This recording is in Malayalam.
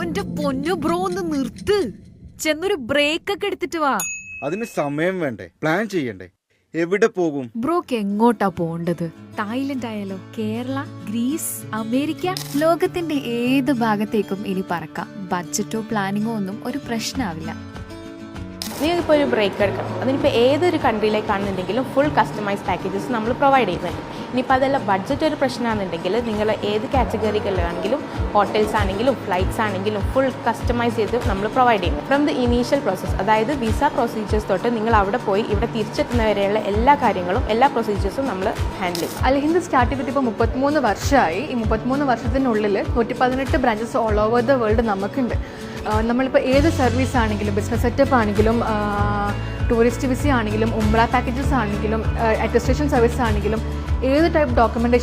എന്റെ പൊന്നു ബ്രോ ഒന്ന് നിർത്ത്. ചെന്നൊരു ബ്രേക്ക് ഒക്കെ എടുത്തിട്ട് വാ. അതിന് സമയം വേണ്ടേ, പ്ലാൻ ചെയ്യണ്ടേ? എവിടെ പോകും? ബ്രോക്ക് എങ്ങോട്ടാ പോണ്ടത്? തായ്ലൻഡ് ആയാലോ, കേരള, ഗ്രീസ്, അമേരിക്ക? ലോകത്തിന്റെ ഏത് ഭാഗത്തേക്കും ഇനി പറക്കാം. ബഡ്ജറ്റോ പ്ലാനിങ്ങോ ഒന്നും ഒരു പ്രശ്നമാവില്ല. നിങ്ങൾക്കിപ്പോൾ ഒരു ബ്രേക്ക് എടുക്കണം, അതിനിപ്പോൾ ഏതൊരു കൺട്രിയിലേക്കാണെന്നുണ്ടെങ്കിലും ഫുൾ കസ്റ്റമൈസ് പാക്കേജസ് നമ്മൾ പ്രൊവൈഡ് ചെയ്യുന്നുണ്ട്. ഇനിയിപ്പോൾ അതല്ല ബഡ്ജറ്റ് ഒരു പ്രശ്നമാണെന്നുണ്ടെങ്കിൽ നിങ്ങൾ ഏത് കാറ്റഗറികളിലാണെങ്കിലും ഹോട്ടൽസ് ആണെങ്കിലും ഫ്ലൈറ്റ്സ് ആണെങ്കിലും ഫുൾ കസ്റ്റമൈസ് ചെയ്ത് നമ്മൾ പ്രൊവൈഡ് ചെയ്യുന്നത്. ഫ്രം ദി ഇനീഷ്യൽ പ്രോസസ്സ്, അതായത് വിസ പ്രൊസീജിയേഴ്സ് തൊട്ട് നിങ്ങൾ അവിടെ പോയി ഇവിടെ തിരിച്ചെത്തുന്നവരെയുള്ള എല്ലാ കാര്യങ്ങളും എല്ലാ പ്രൊസീജിയേഴ്സും നമ്മൾ ഹാൻഡിൽ ചെയ്യും. അൽഹിന്ദ് സ്റ്റാർട്ട് ചെയ്തിട്ട് ഇപ്പോൾ 33 വർഷമായി. ഈ 33 വർഷത്തിനുള്ളിൽ 118 branches all over the world നമുക്കുണ്ട്. നമ്മളിപ്പോൾ ഏത് സർവീസ് ആണെങ്കിലും, ബിസിനസ് സെറ്റപ്പ് ആണെങ്കിലും, ടൂറിസ്റ്റ് വിസ ആണെങ്കിലും, ഉംറ പാക്കേജസ് ആണെങ്കിലും, അറ്റസ്റ്റേഷൻ സർവീസ് ആണെങ്കിലും, ഏത് ടൈപ്പ് ഡോക്യുമെൻറ്റേഷൻ